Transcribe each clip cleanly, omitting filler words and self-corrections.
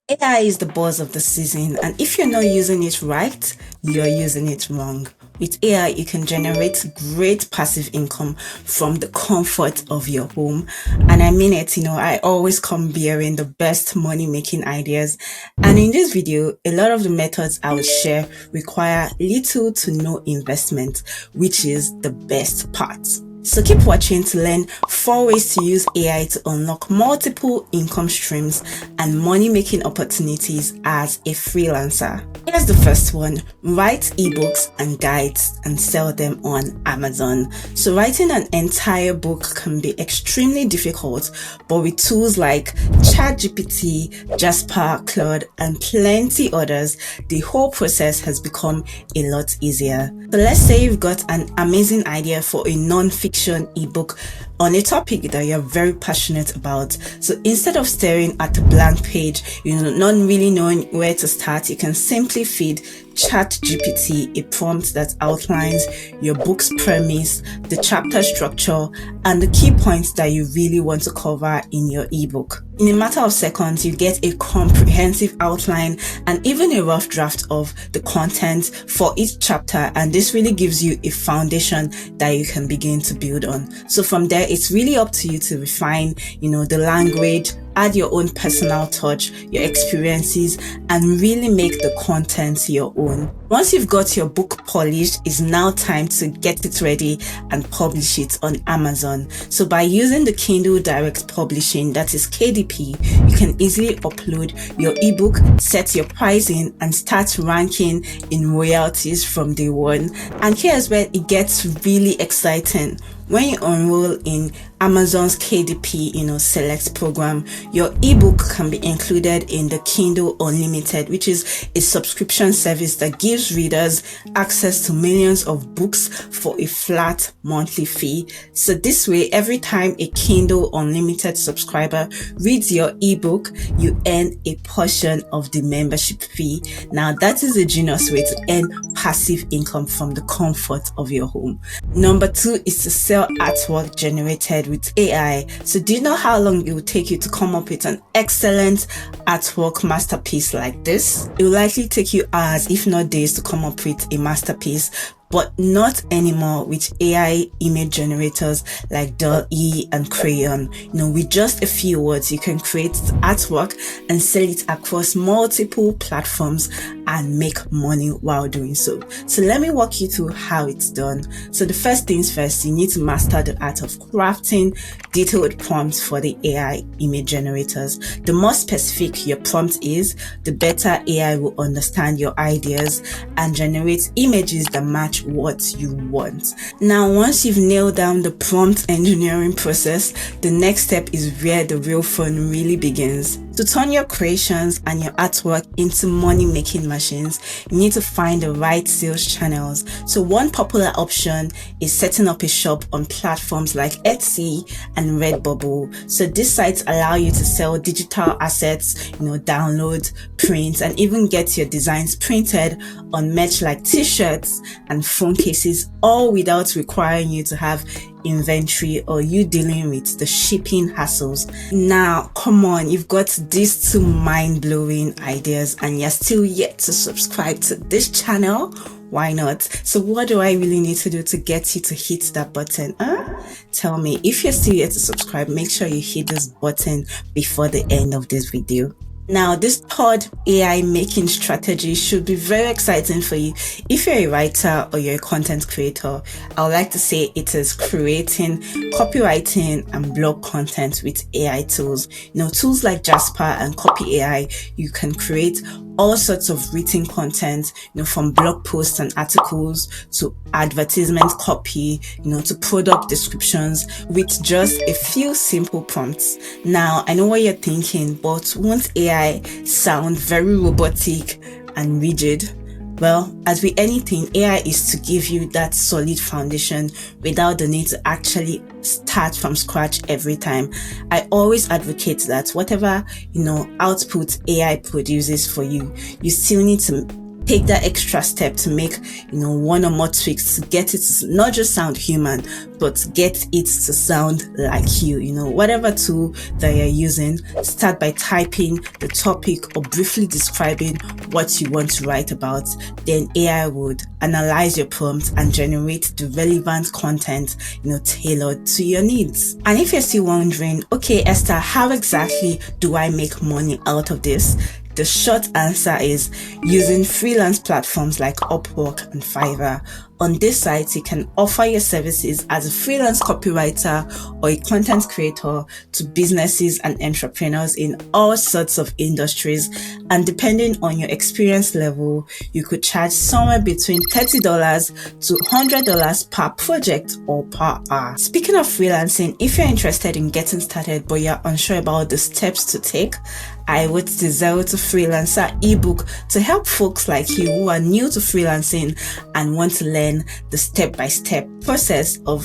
AI is the buzz of the season, and if you're not using it right, you're using it wrong. With AI, you can generate great passive income from the comfort of your home. And I mean it, I always come bearing the best money making ideas. And in this video, a lot of the methods I will share require little to no investment, which is the best part. So keep watching to learn 4 ways to use AI to unlock multiple income streams and money-making opportunities as a freelancer. Here's the first one: write ebooks and guides and sell them on Amazon. So writing an entire book can be extremely difficult, but with tools like ChatGPT, Jasper, Claude, and plenty others, the whole process has become a lot easier. So let's say you've got an amazing idea for a non-fiction ebook on a topic that you're very passionate about. So instead of staring at a blank page, not really knowing where to start, you can simply feed ChatGPT a prompt that outlines your book's premise, the chapter structure, and the key points that you really want to cover in your ebook. In a matter of seconds, you get a comprehensive outline and even a rough draft of the content for each chapter, and this really gives you a foundation that you can begin to build on. So from there, it's really up to you to refine, the language, add your own personal touch, your experiences, and really make the content your own. Once you've got your book polished, it's now time to get it ready and publish it on Amazon. So by using the Kindle Direct Publishing, that is KDP, you can easily upload your ebook, set your pricing, and start ranking in royalties from day one. And here's where it gets really exciting. When you enroll in Amazon's KDP, Select program, your ebook can be included in the Kindle Unlimited, which is a subscription service that gives readers access to millions of books for a flat monthly fee. So this way, every time a Kindle Unlimited subscriber reads your ebook, you earn a portion of the membership fee. Now, that is a genius way to earn passive income from the comfort of your home. Number 2 is to sell artwork generated with AI. So do you know how long it will take you to come up with an excellent artwork masterpiece like this? It will likely take you hours, if not days, to come up with a masterpiece. But not anymore with AI image generators like DALL-E and Crayon. With just a few words, you can create artwork and sell it across multiple platforms and make money while doing so. So let me walk you through how it's done. So the first things first, you need to master the art of crafting detailed prompts for the AI image generators. The more specific your prompt is, the better AI will understand your ideas and generate images that match what you want. Now, once you've nailed down the prompt engineering process, the next step is where the real fun really begins. To turn your creations and your artwork into money-making machines, you need to find the right sales channels. So one popular option is setting up a shop on platforms like Etsy and Redbubble. So these sites allow you to sell digital assets, download, print, and even get your designs printed on merch like t-shirts and phone cases, all without requiring you to have inventory or you dealing with the shipping hassles. Now, come on, you've got these 2 mind-blowing ideas and you're still yet to subscribe to this channel. Why not? So what do I really need to do to get you to hit that button? Tell me. If you're still yet to subscribe, make sure you hit this button before the end of this video. Now, this third AI making strategy should be very exciting for you. If you're a writer or you're a content creator, I would like to say it is creating copywriting and blog content with AI tools. Tools like Jasper and Copy AI, you can create all sorts of written content, from blog posts and articles to advertisement copy, to product descriptions with just a few simple prompts. Now, I know what you're thinking, but won't AI sound very robotic and rigid? Well, as with anything, AI is to give you that solid foundation without the need to actually start from scratch every time. I always advocate that whatever, output AI produces for you, you still need to take that extra step to make, one or more tweaks to get it to not just sound human, but get it to sound like you. Whatever tool that you're using, start by typing the topic or briefly describing what you want to write about. Then AI would analyze your prompt and generate the relevant content, tailored to your needs. And if you're still wondering, okay, Esther, how exactly do I make money out of this? The short answer is using freelance platforms like Upwork and Fiverr. On this site, you can offer your services as a freelance copywriter or a content creator to businesses and entrepreneurs in all sorts of industries. And depending on your experience level, you could charge somewhere between $30 to $100 per project or per hour. Speaking of freelancing, if you're interested in getting started but you're unsure about the steps to take, I wrote the Zero to Freelancer ebook to help folks like you who are new to freelancing and want to learn the step-by-step process of,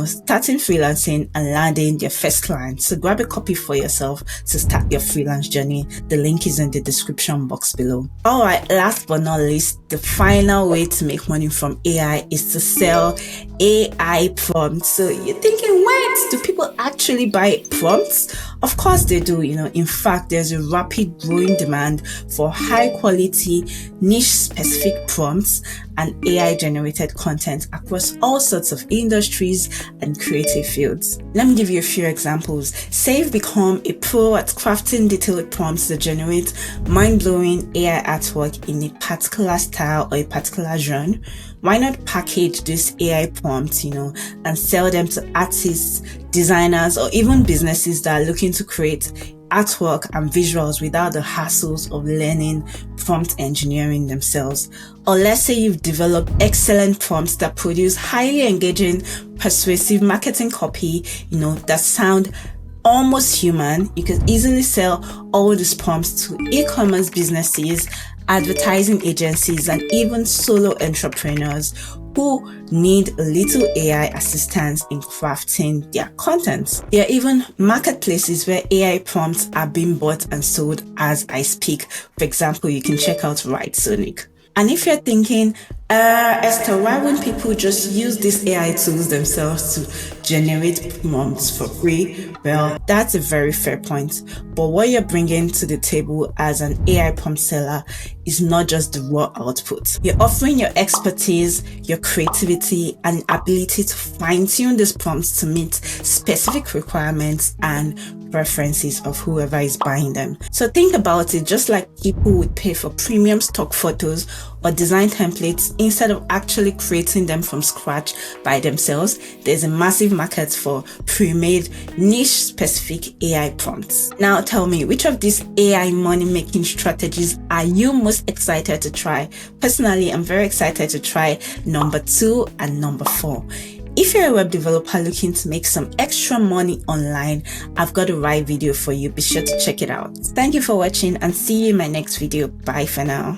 starting freelancing and landing your first client. So grab a copy for yourself to start your freelance journey. The link is in the description box below. All right, last but not least, the final way to make money from AI is to sell AI prompts. So you're thinking, wait, do people actually buy prompts? Of course they do. In fact, there's a rapid growing demand for high quality, niche specific prompts and AI generated content across all sorts of industries and creative fields. Let me give you a few examples. Say you've become a pro at crafting detailed prompts that generate mind-blowing AI artwork in a particular style or a particular genre. Why not package these AI prompts, and sell them to artists, designers, or even businesses that are looking to create artwork and visuals without the hassles of learning prompt engineering themselves. Or let's say you've developed excellent prompts that produce highly engaging, persuasive marketing copy, that sound almost human. You can easily sell all these prompts to e-commerce businesses, advertising agencies, and even solo entrepreneurs who need a little AI assistance in crafting their content. There are even marketplaces where AI prompts are being bought and sold as I speak. For example, you can check out Right Sonic. And if you're thinking, Esther, why wouldn't people just use these AI tools themselves to generate prompts for free? Well, that's a very fair point. But what you're bringing to the table as an AI prompt seller is not just the raw output. You're offering your expertise, your creativity, and ability to fine-tune these prompts to meet specific requirements and preferences of whoever is buying them. So think about it, just like people would pay for premium stock photos or design templates instead of actually creating them from scratch by themselves. There's a massive market for pre-made niche specific AI prompts. Now tell me, which of these AI money making strategies are you most excited to try? Personally, I'm very excited to try number 2 and number 4. If you're a web developer looking to make some extra money online, I've got a right video for you. Be sure to check it out. Thank you for watching and see you in my next video. Bye for now.